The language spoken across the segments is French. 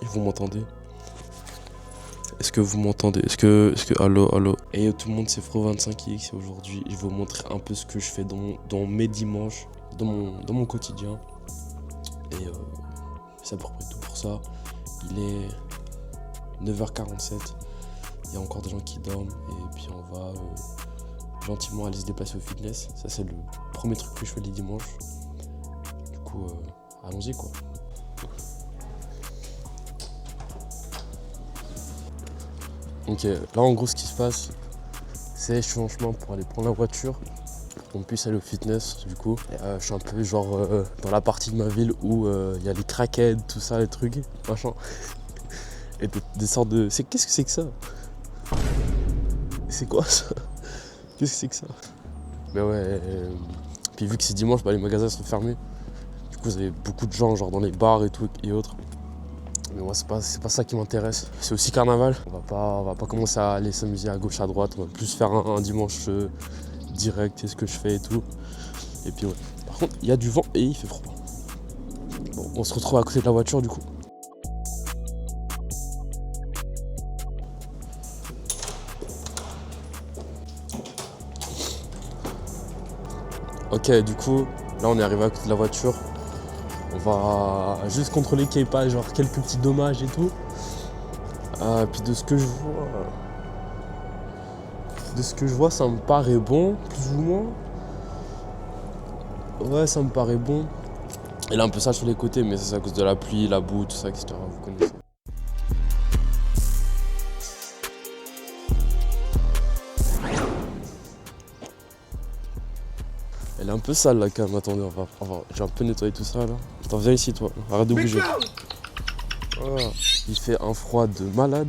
Et vous m'entendez? Est-ce que vous m'entendez? Allô, allô? Et tout le monde, c'est Fro25X et aujourd'hui, je vais vous montrer un peu ce que je fais dans mes dimanches, dans mon quotidien. Et c'est à peu près tout pour ça. Il est 9h47. Il y a encore des gens qui dorment et puis on va gentiment aller se déplacer au fitness. Ça, c'est le premier truc que je fais les dimanches. Du coup, allons-y quoi. Ok, là en gros ce qui se passe, c'est je suis en chemin pour aller prendre la voiture pour qu'on puisse aller au fitness du coup. Je suis un peu genre dans la partie de ma ville où il y a les crackheads, tout ça, les trucs, machin. Et des sortes de... Qu'est-ce que c'est que ça? C'est quoi ça? Qu'est-ce que c'est que ça? Mais ouais, puis vu que c'est dimanche, bah, les magasins sont fermés. Du coup vous avez beaucoup de gens genre dans les bars et tout et autres. Mais moi c'est pas ça qui m'intéresse. C'est aussi carnaval. On va pas commencer à aller s'amuser à gauche à droite. On va plus faire un dimanche direct, c'est ce que je fais et tout. Et puis ouais. Par contre il y a du vent et il fait froid. Bon, on se retrouve à côté de la voiture du coup. Ok, du coup, là on est arrivé à côté de la voiture. On va juste contrôler qu'il n'y ait pas genre quelques petits dommages et tout. Puis de ce que je vois, ça me paraît bon, plus ou moins. Ouais, ça me paraît bon. Il a un peu ça sur les côtés, mais c'est à cause de la pluie, la boue, tout ça, etc. Vous connaissez. Elle est un peu sale la cam, attendez, j'ai un peu nettoyé tout ça là. Attends, viens ici toi, arrête de bouger. Voilà. Il fait un froid de malade.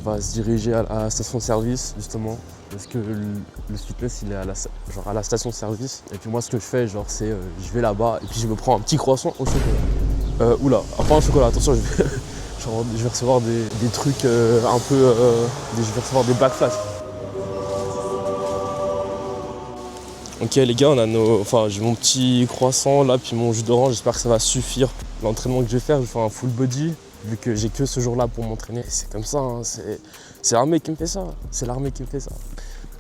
On va se diriger à la station-service justement. Parce que le fitness il est à la station-service. Et puis moi ce que je fais genre c'est je vais là-bas et puis je me prends un petit croissant au chocolat. Oula, pas un chocolat, attention je vais recevoir des trucs un peu... je vais recevoir des backflash. Ok les gars, j'ai mon petit croissant là, puis mon jus d'orange, j'espère que ça va suffire. L'entraînement que je vais faire un full body, vu que j'ai que ce jour-là pour m'entraîner. C'est comme ça, hein, c'est l'armée qui me fait ça, c'est l'armée qui me fait ça.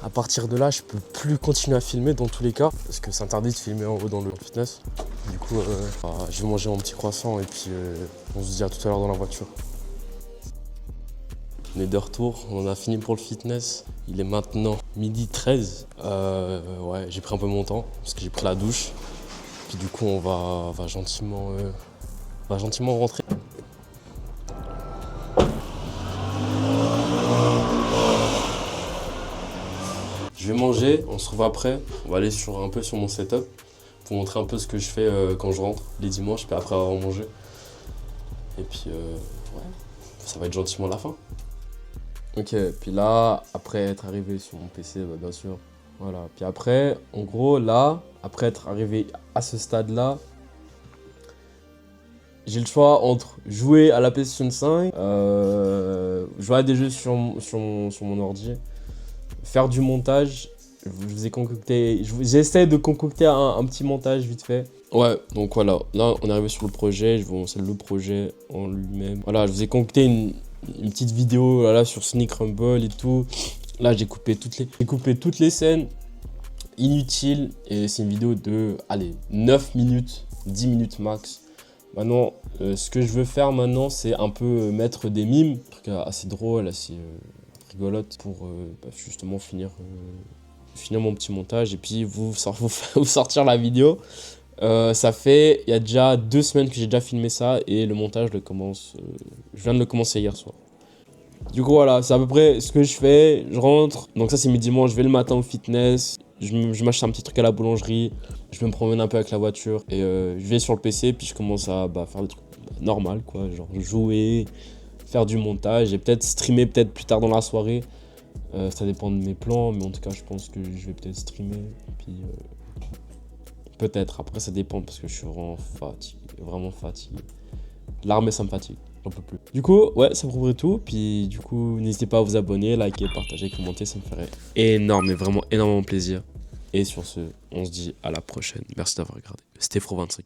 À partir de là, je peux plus continuer à filmer dans tous les cas, parce que c'est interdit de filmer en haut dans le fitness. Du coup, je vais manger mon petit croissant et puis on se dit à tout à l'heure dans la voiture. On est de retour, on a fini pour le fitness. Il est maintenant 12h13. Ouais, j'ai pris un peu mon temps parce que j'ai pris la douche. Puis du coup, on va gentiment rentrer. Je vais manger, on se retrouve après. On va aller un peu sur mon setup pour montrer un peu ce que je fais quand je rentre les dimanches, puis après avoir mangé. Et puis, ouais, ça va être gentiment la fin. Ok, puis là, après être arrivé sur mon PC, bah, bien sûr, voilà. Puis après, en gros, là, après être arrivé à ce stade-là, j'ai le choix entre jouer à la PlayStation 5, jouer à des jeux sur mon ordi, faire du montage. J'essaie de concocter un petit montage vite fait. Ouais, donc voilà, là on est arrivé sur le projet, je vais vous montrer le projet en lui-même. Voilà, je vous ai concocté une petite vidéo là, sur Sneak Rumble et tout. Là j'ai coupé toutes les scènes inutiles et c'est une vidéo de, allez, 9 minutes, 10 minutes max. Maintenant, ce que je veux faire maintenant, c'est un peu mettre des mimes, des trucs assez drôles, assez rigolotes pour justement finir mon petit montage et puis vous sortir la vidéo. Il y a déjà 2 semaines que j'ai déjà filmé ça et le montage je viens de le commencer hier soir. Du coup voilà, c'est à peu près ce que je fais. Je rentre, donc ça c'est mes dimanches, je vais le matin au fitness, je m'achète un petit truc à la boulangerie, je me promène un peu avec la voiture et je vais sur le PC puis je commence à faire des trucs normal quoi, genre jouer, faire du montage et peut-être streamer peut-être plus tard dans la soirée. Ça dépend de mes plans, mais en tout cas je pense que je vais peut-être streamer puis peut-être, après ça dépend parce que je suis vraiment fatigué. L'armée ça me fatigue, j'en peux plus. Du coup, ouais, ça prouverait tout. Puis du coup, n'hésitez pas à vous abonner, liker, partager, commenter, ça me ferait énormément plaisir. Et sur ce, on se dit à la prochaine. Merci d'avoir regardé. C'était Fro25.